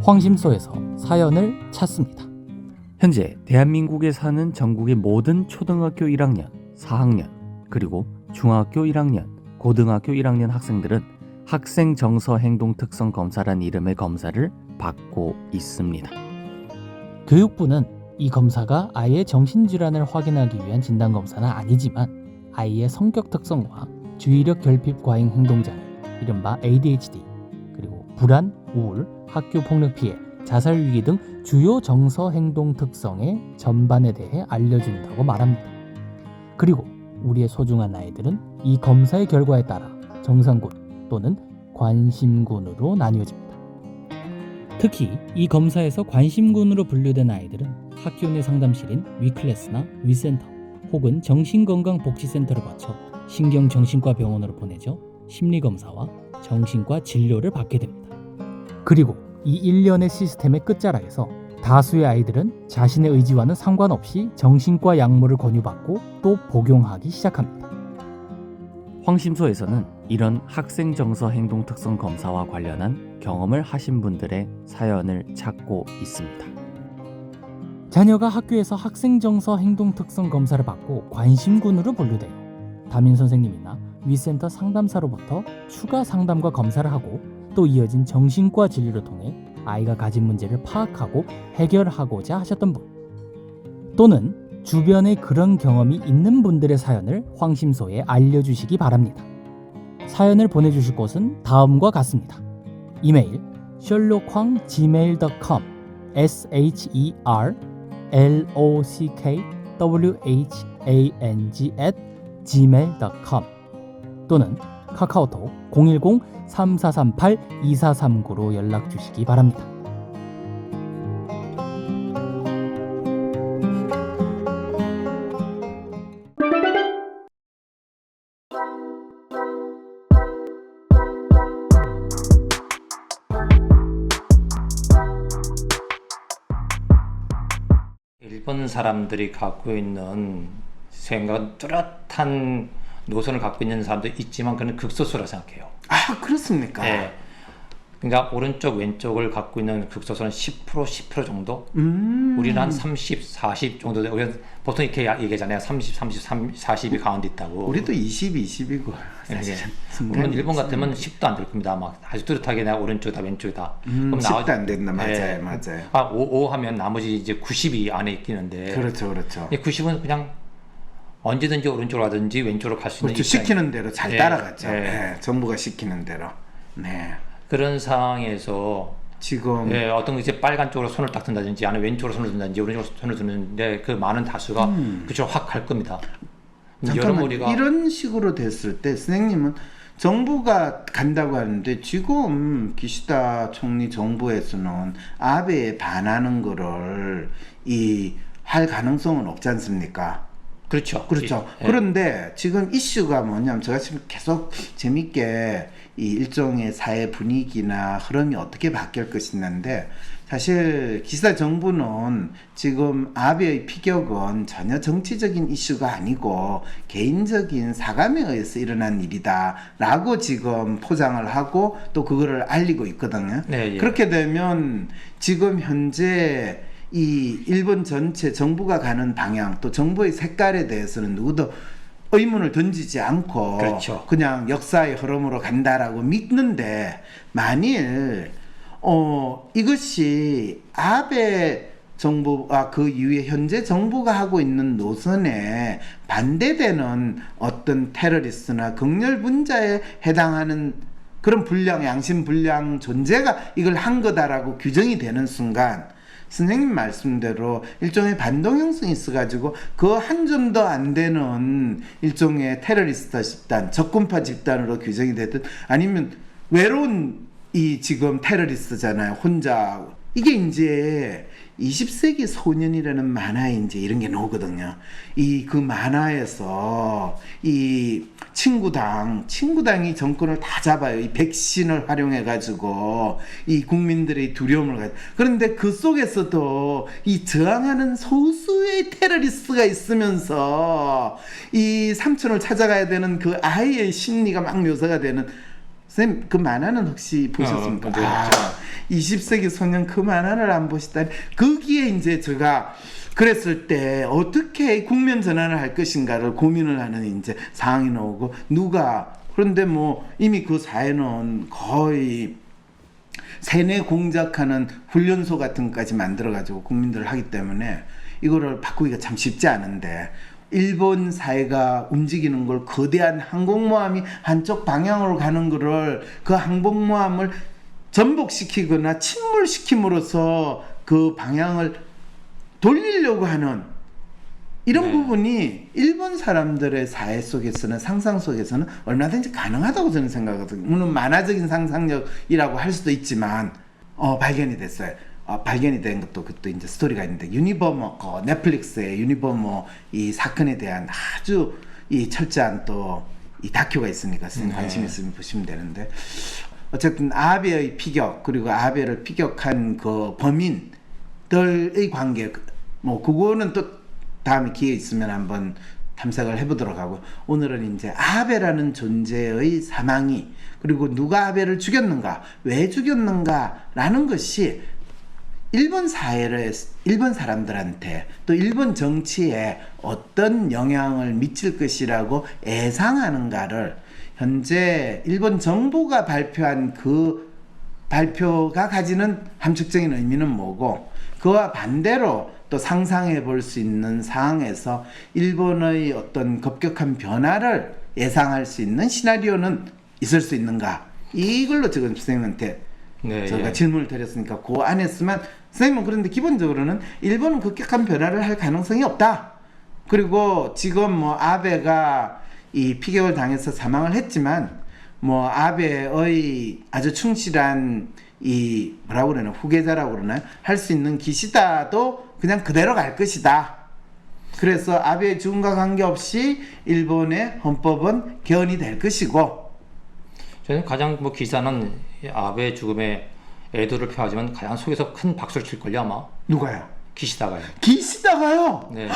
황심소에서 사연을 찾습니다. 현재 대한민국에 사는 전국의 모든 초등학교 1학년, 4학년, 그리고 중학교 1학년, 고등학교 1학년 학생들은 학생 정서 행동 특성 검사란 이름의 검사를 받고 있습니다. 교육부는 이 검사가 아이의 정신질환을 확인하기 위한 진단검사는 아니지만 아이의 성격 특성과 주의력 결핍 과잉 행동장애, 이른바 ADHD, 그리고 불안, 우울, 학교 폭력 피해, 자살 위기 등 주요 정서 행동 특성의 전반에 대해 알려준다고 말합니다. 그리고 우리의 소중한 아이들은 이 검사의 결과에 따라 정상군 또는 관심군으로 나뉘어집니다. 특히 이 검사에서 관심군으로 분류된 아이들은 학교 내 상담실인 위클래스나 위센터 혹은 정신건강복지센터를 거쳐 신경정신과 병원으로 보내져 심리검사와 정신과 진료를 받게 됩니다. 그리고 이 일련의 시스템의 끝자락에서 다수의 아이들은 자신의 의지와는 상관없이 정신과 약물을 권유받고 또 복용하기 시작합니다. 황심소에서는 이런 학생 정서 행동 특성 검사와 관련한 경험을 하신 분들의 사연을 찾고 있습니다. 자녀가 학교에서 학생 정서 행동 특성 검사를 받고 관심군으로 분류되어 담임 선생님이나 위센터 상담사로부터 추가 상담과 검사를 하고 또 이어진 정신과 진료를 통해 아이가 가진 문제를 파악하고 해결하고자 하셨던 분, 또는 주변에 그런 경험이 있는 분들의 사연을 황심소에 알려주시기 바랍니다. 사연을 보내주실 곳은 다음과 같습니다. 이메일 sherlockwhang@gmail.com sherlockwhang@gmail.com 또는 카카오톡 010-3438-2439로 연락 주시기 바랍니다. 일본 사람들이 갖고 있는 생각 뚜렷한 노선을 갖고 있는 사람도 있지만 그는 극소수라 생각해요. 아, 그렇습니까? 네. 그러니까 오른쪽 왼쪽을 갖고 있는 극소수는 10% 정도. 우리는 한 30, 40 정도. 우리는 보통 이렇게 얘기하잖아요. 30, 40이 가운데 있다고. 우리도 20, 20이고 사실. 물론 일본 같으면 10도 안 될 겁니다. 막 아주 뚜렷하게 내가 오른쪽이다 왼쪽이다. 그럼 10도 안 된다. 맞아요. 네. 맞아요. 5 하면 나머지 이제 90이 안에 있기는데. 그렇죠. 90은 그냥 언제든지 오른쪽으로 가든지 왼쪽으로 갈 수 있는 그렇죠. 시키는 대로 잘 따라갔죠. 네. 네. 정부가 시키는 대로. 네. 그런 상황에서 지금 어떤 이제 빨간 쪽으로 손을 딱 든다든지 아니면 왼쪽으로 손을 든다든지 오른쪽으로 손을 드는데 그 많은 다수가 그쪽으로 확 갈 겁니다. 잠깐만, 여러모리가 이런 식으로 됐을 때 선생님은 정부가 간다고 하는데 지금 기시다 총리 정부에서는 아베에 반하는 거를 할 가능성은 없지 않습니까? 그렇죠. 예. 그런데 지금 이슈가 뭐냐면 제가 지금 계속 재밌게 이 일종의 사회 분위기나 흐름이 어떻게 바뀔 것인데 사실 기시다 정부는 지금 아베의 피격은 전혀 정치적인 이슈가 아니고 개인적인 사감에 의해서 일어난 일이다라고 지금 포장을 하고 또 그거를 알리고 있거든요. 네, 예. 그렇게 되면 지금 현재 이 일본 전체 정부가 가는 방향 또 정부의 색깔에 대해서는 누구도 의문을 던지지 않고 그렇죠. 그냥 역사의 흐름으로 간다라고 믿는데 만일 이것이 아베 정부와 그 이후에 현재 정부가 하고 있는 노선에 반대되는 어떤 테러리스트나 극렬분자에 해당하는 그런 양심 불량 존재가 이걸 한 거다라고 규정이 되는 순간 선생님 말씀대로 일종의 반동 형성이 있어가지고 그 한 점도 안 되는 일종의 테러리스트 집단, 적군파 집단으로 규정이 되든 아니면 외로운 이 지금 테러리스트잖아요. 혼자. 이게 이제 20세기 소년이라는 만화에 이제 이런 게 나오거든요. 그 만화에서 이 친구당이 정권을 다 잡아요. 이 백신을 활용해가지고 이 국민들의 두려움을 가지고. 그런데 그 속에서도 이 저항하는 소수의 테러리스트가 있으면서 이 삼촌을 찾아가야 되는 그 아이의 심리가 막 묘사가 되는 선생님 그 만화는 혹시 보셨습니까? 네, 아, 20세기 소년 그 만화를 안 보시다니. 거기에 이제 제가 그랬을 때 어떻게 국면 전환을 할 것인가를 고민을 하는 이제 상황이 나오고, 누가 그런데 뭐 이미 그 사회는 거의 세뇌 공작하는 훈련소 같은 것까지 만들어가지고 국민들을 하기 때문에 이거를 바꾸기가 참 쉽지 않은데, 일본 사회가 움직이는 걸 거대한 항공모함이 한쪽 방향으로 가는 거를 그 항공모함을 전복시키거나 침몰시킴으로써 그 방향을 돌리려고 하는 이런 네. 부분이 일본 사람들의 사회 속에서는, 상상 속에서는 얼마든지 가능하다고 저는 생각하거든요. 물론 만화적인 상상력이라고 할 수도 있지만 발견이 됐어요. 발견이 된 그것도 이제 스토리가 있는데, 유니버머, 넷플릭스의 유니버머 이 사건에 대한 아주 이 철저한 또 이 다큐가 있으니까 선생님 관심 있으면 보시면 되는데, 어쨌든 아베의 피격, 그리고 아베를 피격한 그 범인들의 관계, 뭐 그거는 또 다음에 기회 있으면 한번 탐색을 해보도록 하고, 오늘은 이제 아베라는 존재의 사망이, 그리고 누가 아베를 죽였는가, 왜 죽였는가라는 것이 일본 사회를, 일본 사람들한테 또 일본 정치에 어떤 영향을 미칠 것이라고 예상하는가를 현재 일본 정부가 발표한 그 발표가 가지는 함축적인 의미는 뭐고, 그와 반대로 또 상상해 볼 수 있는 상황에서 일본의 어떤 급격한 변화를 예상할 수 있는 시나리오는 있을 수 있는가, 이걸로 지금 선생님한테 네, 저희가 예. 질문을 드렸으니까 그 안에서만, 선생님은 그런데 기본적으로는 일본은 급격한 변화를 할 가능성이 없다. 그리고 지금 뭐 아베가 이 피격을 당해서 사망을 했지만, 뭐 아베의 아주 충실한 이 뭐라고 그러나, 후계자라고 그러나요? 할 수 있는 기시다도 그냥 그대로 갈 것이다. 그래서 아베의 죽음과 관계없이 일본의 헌법은 개헌이 될 것이고, 저는 가장 뭐 기사는 아베 죽음에 애도를 표하지만 가장 속에서 큰 박수를 칠걸요 아마. 누가요? 기시다가요. 기시다가요? 네.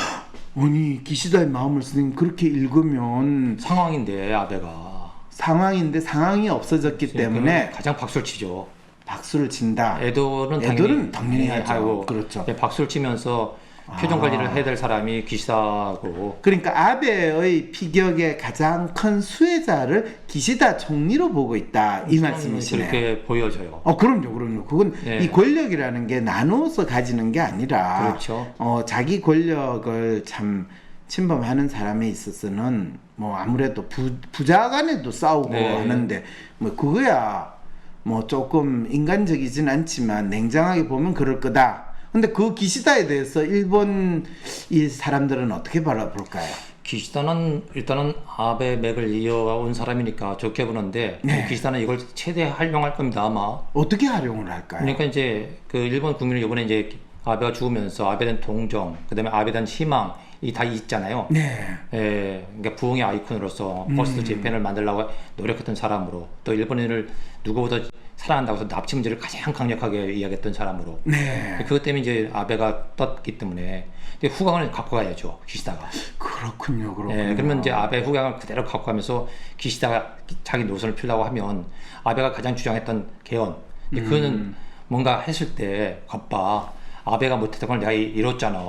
아니, 기시다의 마음을 선생님 그렇게 읽으면 상황인데 아베가 상황인데 상황이 없어졌기 때문에 가장 박수를 치죠. 박수를 친다. 애도는 당연히 하죠. 하고, 그렇죠. 박수를 치면서 표정 관리를 해야 될 사람이 기시다고. 그러니까 아베의 피격의 가장 큰 수혜자를 기시다 총리로 보고 있다, 이 말씀이시네요. 그렇게 보여져요. 그럼요. 그건 네. 이 권력이라는 게 나누어서 가지는 게 아니라, 그렇죠. 자기 권력을 참 침범하는 사람에 있어서는 뭐 아무래도 부자 간에도 싸우고 네. 하는데, 뭐 그거야 뭐 조금 인간적이진 않지만 냉정하게 보면 그럴 거다. 근데 그 기시다에 대해서 일본 이 사람들은 어떻게 바라볼까요? 기시다는 일단은 아베 맥을 이어온 사람이니까 좋게 보는데, 네. 기시다는 이걸 최대 활용할 겁니다 아마. 어떻게 활용을 할까요? 그러니까 이제 그 일본 국민을 이번에 이제 아베가 죽으면서 아베에 대한 동정, 그다음에 아베에 대한 희망이 다 있잖아요. 네. 예, 그러니까 부흥의 아이콘으로서 퍼스트 재팬을 만들려고 노력했던 사람으로, 또 일본인을 누구보다 사랑한다고 해서 납치 문제를 가장 강력하게 이야기했던 사람으로. 네. 그것 때문에 이제 아베가 떴기 때문에 근데 후광을 갖고 가야죠, 기시다가. 그렇군요. 예, 그러면 이제 아베 후광을 그대로 갖고 가면서 기시다가 자기 노선을 펴려고 하면 아베가 가장 주장했던 개헌, 그거는 뭔가 했을 때 겉봐 아베가 못했던 걸 내가 이뤘잖아.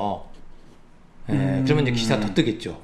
예, 그러면 이제 기시다가 더 뜨겠죠.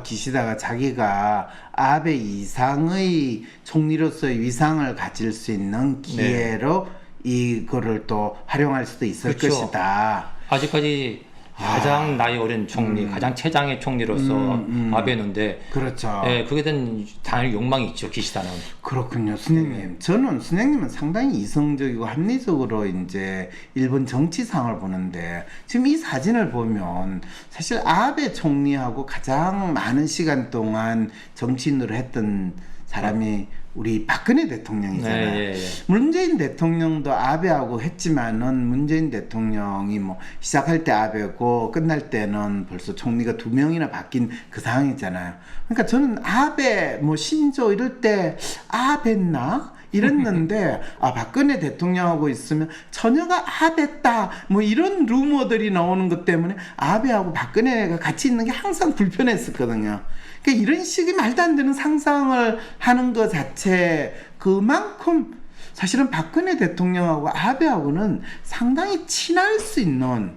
기시다가 자기가 아베 이상의 총리로서의 위상을 가질 수 있는 기회로 이거를 또 활용할 수도 있을 그렇죠. 것이다. 아직까지 가장 나이 어린 총리, 가장 최장의 총리로서 아베였는데, 그렇죠. 예, 그게 된 당연히 욕망이 있죠, 기시다는. 그렇군요, 선생님. 저는 선생님은 상당히 이성적이고 합리적으로 이제 일본 정치상을 보는데, 지금 이 사진을 보면 사실 아베 총리하고 가장 많은 시간 동안 정치인으로 했던 사람이 우리 박근혜 대통령이잖아요. 네, 예. 문재인 대통령도 아베하고 했지만은 문재인 대통령이 뭐 시작할 때 아베고 끝날 때는 벌써 총리가 2명이나 바뀐 그 상황이잖아요. 그러니까 저는 아베 뭐 신조 이럴 때 아베나 이랬는데 박근혜 대통령하고 있으면 처녀가 아베다 뭐 이런 루머들이 나오는 것 때문에 아베하고 박근혜가 같이 있는 게 항상 불편했었거든요. 그러니까 이런 식의 말도 안 되는 상상을 하는 것 자체, 그만큼 사실은 박근혜 대통령하고 아베하고는 상당히 친할 수 있는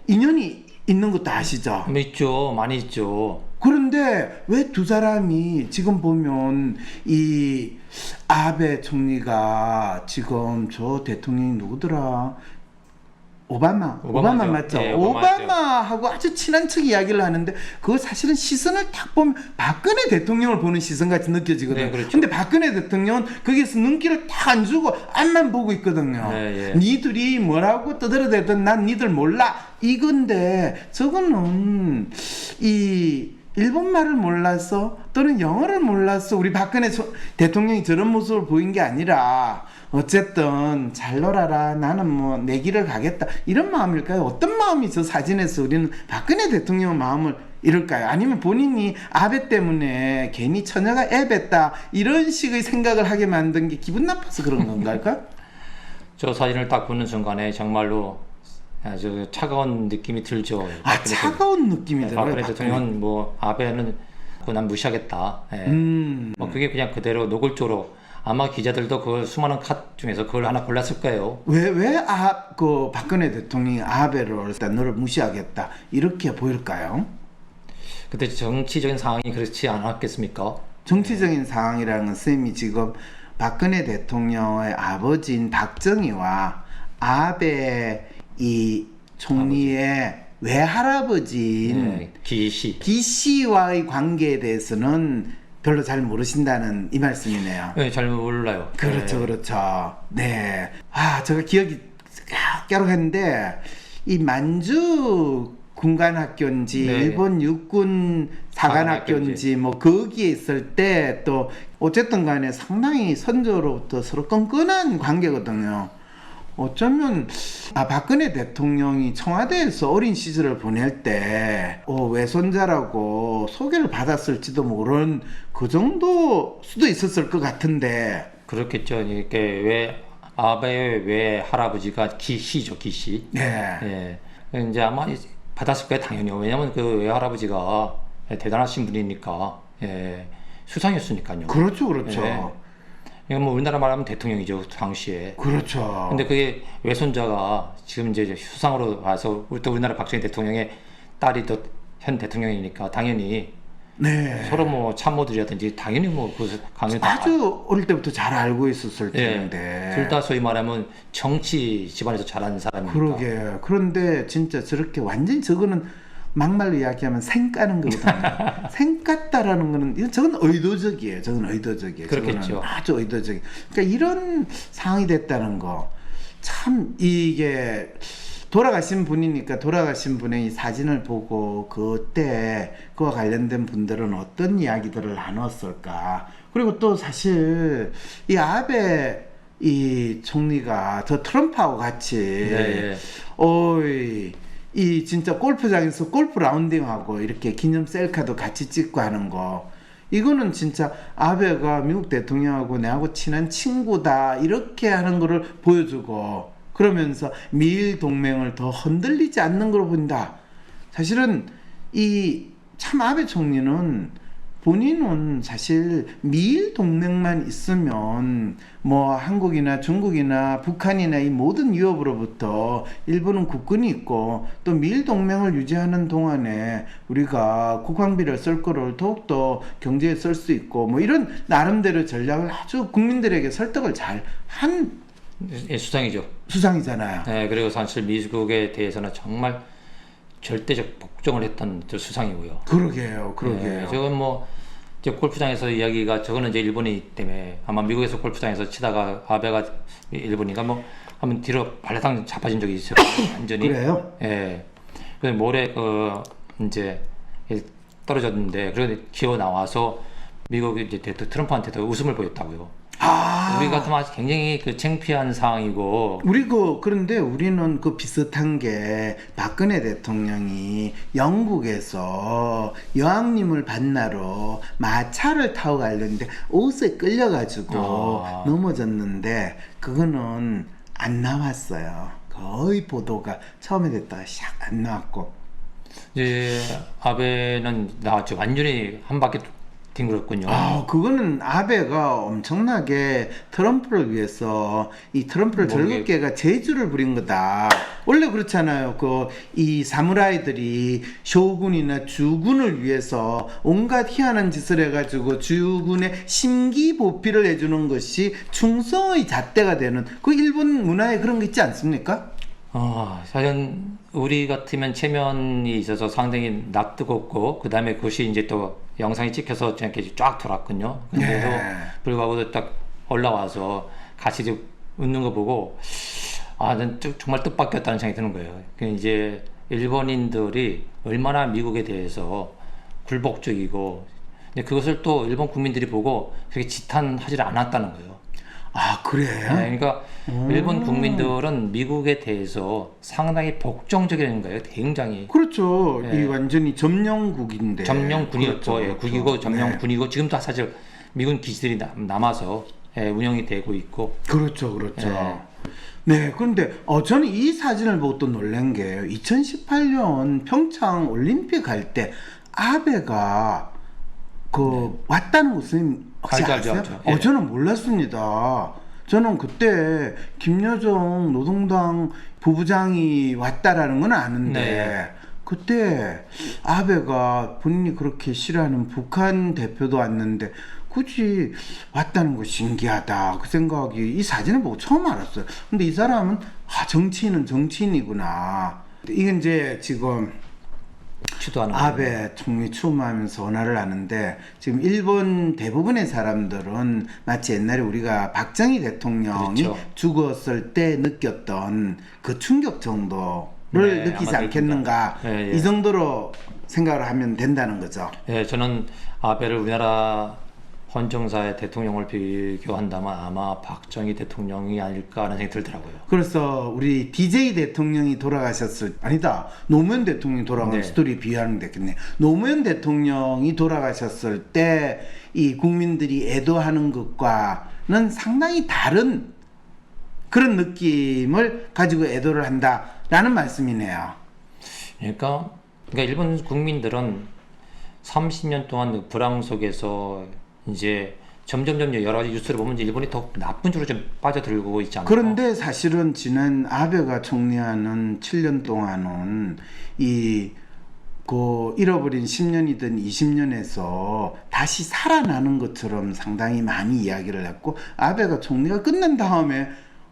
인연이 있는 것도 아시죠? 있죠, 많이 있죠. 그런데 왜 두 사람이 지금 보면 이 아베 총리가 지금 저 대통령이 누구더라? 오바마 오바마죠. 맞죠? 예, 오바마죠. 오바마하고 아주 친한 척 이야기를 하는데 그거 사실은 시선을 딱 보면 박근혜 대통령을 보는 시선 같이 느껴지거든요. 네, 그렇죠. 근데 박근혜 대통령은 거기에서 눈길을 딱 안 주고 앞만 보고 있거든요. 네, 예. 니들이 뭐라고 떠들어대든 난 니들 몰라 이건데 저거는 이 일본말을 몰라서 또는 영어를 몰라서 우리 박근혜 대통령이 저런 모습을 보인 게 아니라 어쨌든 잘 놀아라 나는 뭐 내 길을 가겠다 이런 마음일까요? 어떤 마음이 저 사진에서 우리는 박근혜 대통령의 마음을 이럴까요? 아니면 본인이 아베 때문에 괜히 처녀가 애뱉다 이런 식의 생각을 하게 만든 게 기분 나빠서 그런 건가요? 저 사진을 딱 보는 순간에 정말로 아주 차가운 느낌이 들죠. 아 차가운 느낌이 들어요. 박근혜 대통령은 뭐 아베는 난 무시하겠다. 예. 뭐 그게 그냥 그대로 노골적으로 아마 기자들도 그 수많은 컷 중에서 그걸 하나 골랐을 거예요. 그 박근혜 대통령이 아베를 일단 너를 무시하겠다 이렇게 보일까요? 그때 정치적인 상황이 그렇지 않았겠습니까? 정치적인 상황이라는 건 쌤이 지금 박근혜 대통령의 아버지인 박정희와 아베 이 총리의 외할아버지인 기씨와의 관계에 대해서는 별로 잘 모르신다는 이 말씀이네요. 네, 잘 몰라요. 그렇죠, 네. 그렇죠. 네. 제가 기억이 깨록했는데 이 만주 군관학교인지 네. 일본 육군 사관학교인지 뭐 거기에 있을 때 또 어쨌든 간에 상당히 선조로부터 서로 끈끈한 관계거든요. 어쩌면 박근혜 대통령이 청와대에서 어린 시절을 보낼 때 외손자라고 소개를 받았을지도 모르는 그 정도 수도 있었을 것 같은데 그렇겠죠. 이렇게 아베의 외할아버지가 기씨죠, 기씨. 네. 예. 이제 아마 받았을 거예요, 당연히. 왜냐면 그 외할아버지가 대단하신 분이니까, 수상이었으니까요. 그렇죠, 그렇죠. 예. 이건 뭐 우리나라 말하면 대통령이죠, 당시에. 그렇죠. 근데 그게 외손자가 지금 이제 수상으로 와서 또 우리나라 박정희 대통령의 딸이 또 현 대통령이니까 당연히 네. 서로 뭐 참모들이라든지 당연히 뭐 그 강연 아주 어릴 때부터 잘 알고 있었을 텐데. 둘 다 소위 말하면 정치 집안에서 자란 사람이니까. 그러게. 그런데 진짜 저렇게 완전히 저거는 막말로 이야기하면 생 까는 거거든요. 생 깠다라는 거는 저건 의도적이에요. 저건 의도적이에요. 그렇겠죠. 저거는 아주 의도적이에요. 그러니까 이런 상황이 됐다는 거 참 이게 돌아가신 분이니까 돌아가신 분의 이 사진을 보고 그때 그와 관련된 분들은 어떤 이야기들을 나눴을까. 그리고 또 사실 이 아베 이 총리가 저 트럼프하고 같이 이 진짜 골프장에서 골프 라운딩하고 이렇게 기념 셀카도 같이 찍고 하는 거 이거는 진짜 아베가 미국 대통령하고 내하고 친한 친구다 이렇게 하는 거를 보여주고 그러면서 미일 동맹을 더 흔들리지 않는 걸 본다. 사실은 이 참 아베 총리는 본인은 사실 미일 동맹만 있으면 뭐 한국이나 중국이나 북한이나 이 모든 위협으로부터 일본은 국군이 있고 또 미일 동맹을 유지하는 동안에 우리가 국방비를 쓸 거를 더욱더 경제에 쓸 수 있고 뭐 이런 나름대로 전략을 아주 국민들에게 설득을 잘 한 수상이죠. 수상이잖아요. 네, 그리고 사실 미국에 대해서는 정말 절대적 복종을 했던 수상이고요. 그러게요. 네, 저건 뭐 이제 골프장에서 이야기가 저거는 이제 일본이기 때문에 아마 미국에서 골프장에서 치다가 아베가 일본인가 뭐 하면 뒤로 발라당 자빠진 적이 있어요. 완전히. 그래요? 예. 그래서 모래 이제 떨어졌는데 그래서 기어 나와서 미국 이제 트럼프한테도 웃음을 보였다고요. 우리 같으면 굉장히 그 창피한 상황이고. 그런데 우리는 그 비슷한 게 박근혜 대통령이 영국에서 여왕님을 만나러 마차를 타고 가려는데 옷에 끌려가지고 넘어졌는데 그거는 안 나왔어요. 거의 보도가 처음에 됐다가 샥 안 나왔고. 이제 아베는 나왔죠. 완전히 한 바퀴 뒹굴었군요. 아, 그거는 아베가 엄청나게 트럼프를 위해서 이 트럼프를 즐겁게가 재주를 부린 거다. 원래 그렇잖아요. 이 사무라이들이 쇼군이나 주군을 위해서 온갖 희한한 짓을 해가지고 주군의 심기보필을 해주는 것이 충성의 잣대가 되는 그 일본 문화에 그런 거 있지 않습니까? 사실은 우리 같으면 체면이 있어서 상당히 낯뜨겁고 그 다음에 그것이 이제 또 영상이 찍혀서 이렇게 쫙 돌았군요. 근데도 불구하고 딱 올라와서 같이 이제 웃는 거 보고 난 정말 뜻밖이었다는 생각이 드는 거예요. 이제 일본인들이 얼마나 미국에 대해서 굴복적이고 근데 그것을 또 일본 국민들이 보고 그렇게 지탄하지 않았다는 거예요. 아, 그래? 네, 그러니까 일본 국민들은 미국에 대해서 상당히 복종적인 거예요. 굉장히. 그렇죠. 네. 이 완전히 점령국인데. 점령군이었고, 그렇죠, 예, 그렇죠. 국이고 점령군이고 네. 지금도 사실 미군 기지들이 남아서 운영이 되고 있고. 그렇죠, 그렇죠. 네. 네, 그런데 저는 이 사진을 보고 또 놀란 게 2018년 평창 올림픽 할 때 아베가 왔다는 거 선생님 혹시 알죠, 아세요? 알죠. 예. 저는 몰랐습니다. 저는 그때 김여정 노동당 부부장이 왔다라는 건 아는데 네. 그때 아베가 본인이 그렇게 싫어하는 북한 대표도 왔는데 굳이 왔다는 거 신기하다 그 생각이 이 사진을 보고 처음 알았어요. 근데 이 사람은 정치인은 정치인이구나. 이게 이제 지금 추도하는 거예요. 아베 총리 추모하면서 원화를 하는데 지금 일본 대부분의 사람들은 마치 옛날에 우리가 박정희 대통령이 그렇죠. 죽었을 때 느꼈던 그 충격 정도를 네, 느끼지 아마 않겠는가. 예, 예. 이 정도로 생각을 하면 된다는 거죠. 예, 저는 아베를 우리나라 헌정사의 대통령을 비교한다면 아마 박정희 대통령이 아닐까 하는 생각이 들더라고요. 그래서 우리 DJ 대통령이 돌아가셨을 아니다 노무현 대통령이 돌아간 네. 스토리 비유하는 데겠네. 노무현 대통령이 돌아가셨을 때 이 국민들이 애도하는 것과는 상당히 다른 그런 느낌을 가지고 애도를 한다라는 말씀이네요. 그러니까 일본 국민들은 30년 동안 그 불황 속에서 이제 점점 여러 가지 뉴스를 보면 이제 일본이 더 나쁜 쪽으로 좀 빠져들고 있지 않나. 그런데 사실은 지난 아베가 총리하는 7년 동안은 잃어버린 10년이든 20년에서 다시 살아나는 것처럼 상당히 많이 이야기를 했고 아베가 총리가 끝난 다음에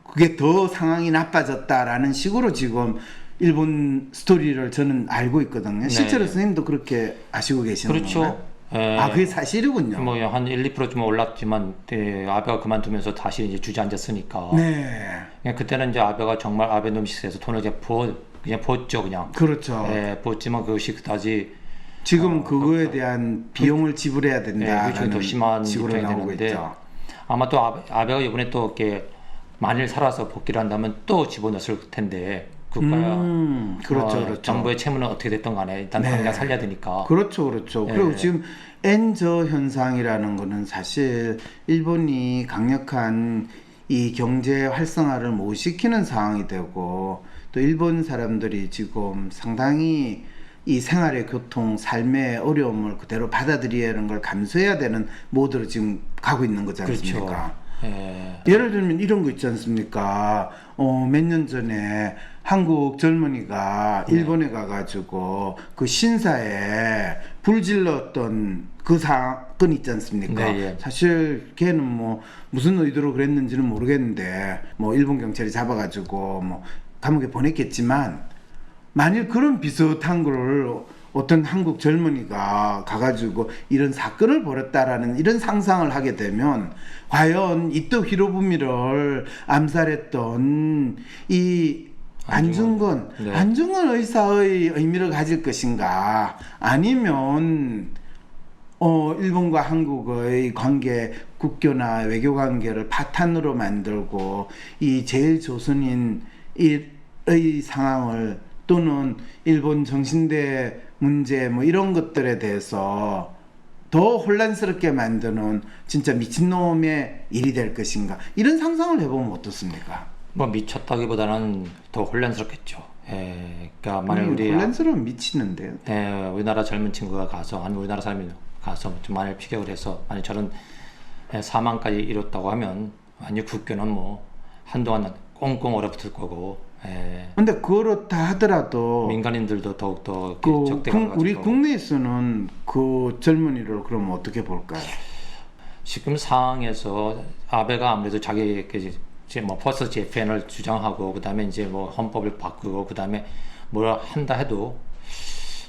그게 더 상황이 나빠졌다라는 식으로 지금 일본 스토리를 저는 알고 있거든요. 실제로 네. 선생님도 그렇게 아시고 계시는 그렇죠. 건가요? 예. 그게 사실이군요. 뭐 한 1~2% 좀 올랐지만 아베가 그만두면서 다시 이제 주저앉았으니까. 네. 그냥 그때는 이제 아베가 정말 아베노미스에서 돈을 그냥 부었죠 그냥. 그렇죠. 예, 부었지만 그것이 그다지 지금 그거에 대한 비용을 지불해야 된다라는 그게 더 심한 식으로 입장이 나오고 되는데 있죠. 아마 또 아베가 이번에 또 이렇게 만일 살아서 복귀를 한다면 또 집어넣었을 텐데 국가야 그렇죠, 그렇죠. 정부의 채무는 어떻게 됐던 간에 일단 네. 당장 살려야 되니까. 그렇죠, 그렇죠. 예. 그리고 지금 엔저 현상이라는 거는 사실 일본이 강력한 이 경제 활성화를 못 시키는 상황이 되고 또 일본 사람들이 지금 상당히 이 생활의 교통, 삶의 어려움을 그대로 받아들여야 하는 걸 감수해야 되는 모드로 지금 가고 있는 거지 않습니까? 그렇죠. 예. 예를 들면 이런 거 있지 않습니까? 몇 년 전에 한국 젊은이가 일본에 가가지고 그 신사에 불질렀던 그 사건 있지 않습니까? 네, 예. 사실 걔는 뭐 무슨 의도로 그랬는지는 모르겠는데 뭐 일본 경찰이 잡아가지고 뭐 감옥에 보냈겠지만 만일 그런 비슷한 걸 어떤 한국 젊은이가 가가지고 이런 사건을 벌였다라는 이런 상상을 하게 되면 과연 이토 히로부미를 암살했던 이 안중근 네. 안중근 의사의 의미를 가질 것인가 아니면 일본과 한국의 관계 국교나 외교 관계를 파탄으로 만들고 이 제일 조선인의 상황을 또는 일본 정신대 문제 뭐 이런 것들에 대해서 더 혼란스럽게 만드는 진짜 미친놈의 일이 될 것인가 이런 상상을 해보면 어떻습니까? 뭐 미쳤다기보다는 더 혼란스럽겠죠. 그러니까 만약 우리 혼란스러운 미치는데요. 우리나라 젊은 친구가 가서 아니면 우리나라 사람이 가서 좀 만일 피격을 해서 만약 저런 사망까지 이뤘다고 하면 완전 국교는 뭐 한동안 꽁꽁 얼어붙을 거고. 근데 그렇다 하더라도 민간인들도 더욱더 적대감을 가질 우리 거고. 국내에서는 그 젊은이를 그럼 어떻게 볼까요? 지금 상황에서 아베가 아무래도 자기 이제 뭐 퍼스트 재팬을 주장하고 그다음에 이제 뭐 헌법을 바꾸고 그다음에 뭘 한다 해도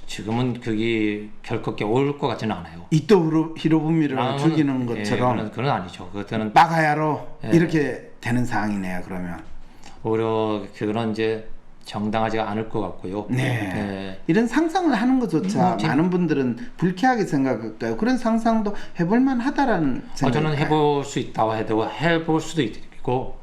지금은 그게 결코 올 것 같지는 않아요. 이토 히로부미를 죽이는 것처럼 그건 아니죠. 그때는 빠가야로 이렇게 되는 상황이네요. 그러면 오히려 그런 이제 정당하지가 않을 것 같고요. 네. 이런 상상을 하는 것조차 많은 분들은 불쾌하게 생각할까요? 그런 상상도 해볼만 하다라는 생각이 저는 해볼 수 있다고 해도 해볼 수도 있고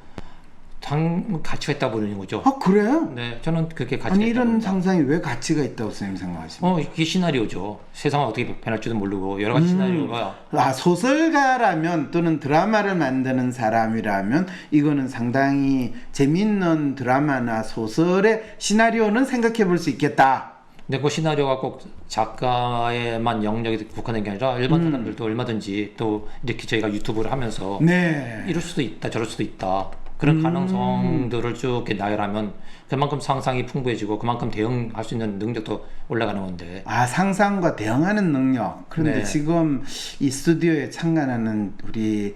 가치가 있다고 보는 거죠. 아 그래요? 네, 저는 그렇게 가치가 아니 있다고 이런 봅니다. 상상이 왜 가치가 있다고 선생님 생각하십니까? 이게 시나리오죠. 세상은 어떻게 변할지도 모르고 여러 가지 시나리오가. 소설가라면 또는 드라마를 만드는 사람이라면 이거는 상당히 재밌는 드라마나 소설의 시나리오는 생각해 볼 수 있겠다. 근데 그 시나리오가 꼭 작가에만 영역이 국한된 게 아니라 일반 사람들도 얼마든지 또 이렇게 저희가 유튜브를 하면서 네. 이럴 수도 있다 저럴 수도 있다 그런 가능성들을 쭉 이렇게 나열하면 그만큼 상상이 풍부해지고 그만큼 대응할 수 있는 능력도 올라가는 건데. 상상과 대응하는 능력. 그런데 네. 지금 이 스튜디오에 참관하는 우리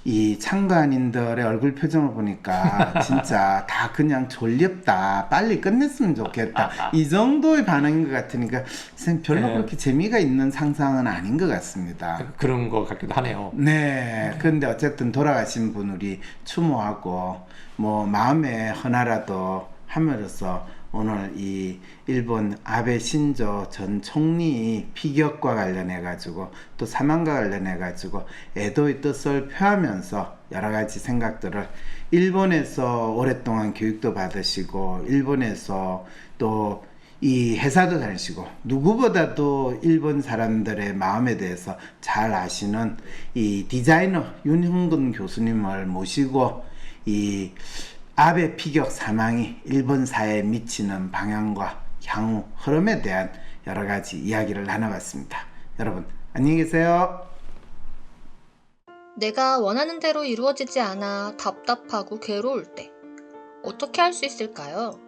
이 참관인들의 얼굴 표정을 보니까 진짜 다 그냥 졸렵다. 빨리 끝냈으면 좋겠다. 이 정도의 반응인 것 같으니까 선생님 별로 네. 그렇게 재미가 있는 상상은 아닌 것 같습니다. 그런 것 같기도 하네요. 네. 그런데 어쨌든 돌아가신 분 우리 추모하고 뭐 마음의 헌화라도 함으로써 오늘 이 일본 아베 신조 전 총리 피격과 관련해 가지고 또 사망과 관련해 가지고 애도의 뜻을 표하면서 여러 가지 생각들을 일본에서 오랫동안 교육도 받으시고 일본에서 또 이 회사도 다니시고 누구보다도 일본 사람들의 마음에 대해서 잘 아시는 이 디자이너 윤형근 교수님을 모시고 이 아베 피격 사망이 일본 사회에 미치는 방향과 향후 흐름에 대한 여러 가지 이야기를 나눠봤습니다. 여러분 안녕히 계세요. 내가 원하는 대로 이루어지지 않아 답답하고 괴로울 때 어떻게 할 수 있을까요?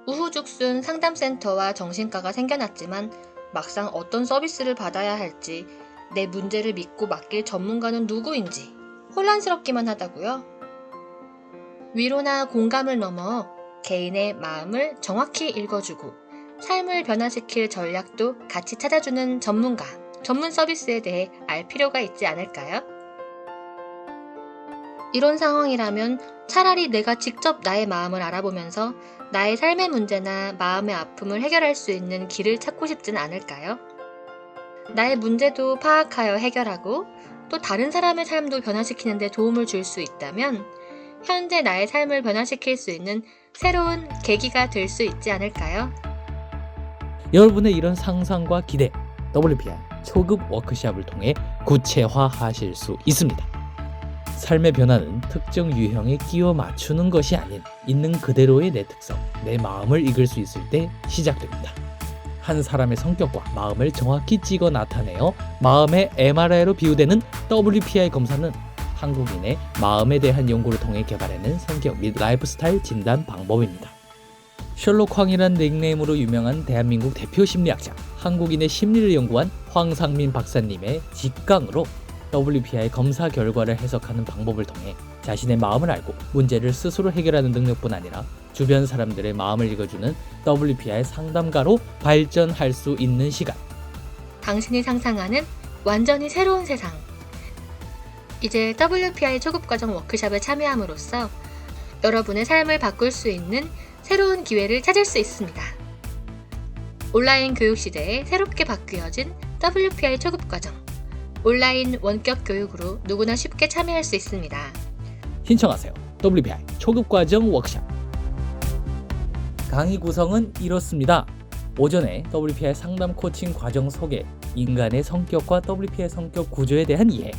우후죽순 상담센터와 정신과가 생겨났지만 막상 어떤 서비스를 받아야 할지 내 문제를 믿고 맡길 전문가는 누구인지 혼란스럽기만 하다고요? 위로나 공감을 넘어 개인의 마음을 정확히 읽어주고 삶을 변화시킬 전략도 같이 찾아주는 전문가, 전문 서비스에 대해 알 필요가 있지 않을까요? 이런 상황이라면 차라리 내가 직접 나의 마음을 알아보면서 나의 삶의 문제나 마음의 아픔을 해결할 수 있는 길을 찾고 싶진 않을까요? 나의 문제도 파악하여 해결하고 또 다른 사람의 삶도 변화시키는 데 도움을 줄 수 있다면 현재 나의 삶을 변화시킬 수 있는 새로운 계기가 될 수 있지 않을까요? 여러분의 이런 상상과 기대, WPI 초급 워크숍을 통해 구체화하실 수 있습니다. 삶의 변화는 특정 유형에 끼워 맞추는 것이 아닌 있는 그대로의 내 특성, 내 마음을 읽을 수 있을 때 시작됩니다. 한 사람의 성격과 마음을 정확히 찍어 나타내어 마음의 MRI로 비유되는 WPI 검사는 한국인의 마음에 대한 연구를 통해 개발해낸 성격 및 라이프 스타일 진단 방법입니다. 셜록 황이란 닉네임으로 유명한 대한민국 대표 심리학자, 한국인의 심리를 연구한 황상민 박사님의 직강으로 WPI 검사 결과를 해석하는 방법을 통해 자신의 마음을 알고 문제를 스스로 해결하는 능력뿐 아니라 주변 사람들의 마음을 읽어주는 WPI 상담가로 발전할 수 있는 시간. 당신이 상상하는 완전히 새로운 세상. 이제 WPI 초급과정 워크숍에 참여함으로써 여러분의 삶을 바꿀 수 있는 새로운 기회를 찾을 수 있습니다. 온라인 교육 시대에 새롭게 바뀌어진 WPI 초급과정. 온라인 원격 교육으로 누구나 쉽게 참여할 수 있습니다. 신청하세요. WPI 초급과정 워크숍. 강의 구성은 이렇습니다. 오전에 WPI 상담 코칭 과정 소개, 인간의 성격과 WPI 성격 구조에 대한 이해.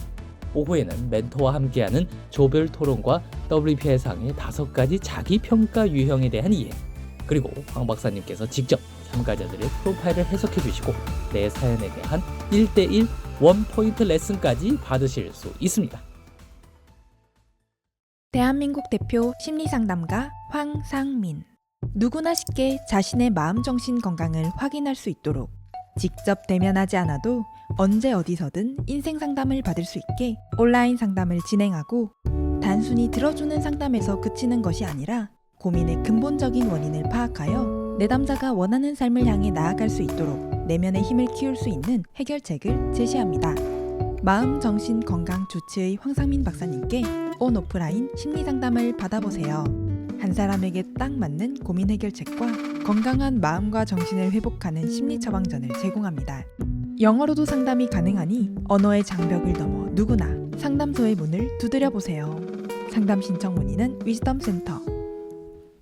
오후에는 멘토와 함께하는 조별 토론과 WPI 상의 5가지 자기평가 유형에 대한 이해. 그리고 황 박사님께서 직접 참가자들의 프로파일을 해석해 주시고 내 사연에 대한 1대1 원포인트 레슨까지 받으실 수 있습니다. 대한민국 대표 심리상담가 황상민. 누구나 쉽게 자신의 마음 정신 건강을 확인할 수 있도록 직접 대면하지 않아도 언제 어디서든 인생 상담을 받을 수 있게 온라인 상담을 진행하고, 단순히 들어주는 상담에서 그치는 것이 아니라 고민의 근본적인 원인을 파악하여 내담자가 원하는 삶을 향해 나아갈 수 있도록 내면의 힘을 키울 수 있는 해결책을 제시합니다. 마음 정신 건강 주치의 황상민 박사님께 온 오프라인 심리 상담을 받아보세요. 한 사람에게 딱 맞는 고민 해결책과 건강한 마음과 정신을 회복하는 심리 처방전을 제공합니다. 영어로도 상담이 가능하니 언어의 장벽을 넘어 누구나 상담소의 문을 두드려 보세요. 상담 신청 문의는 위즈덤 센터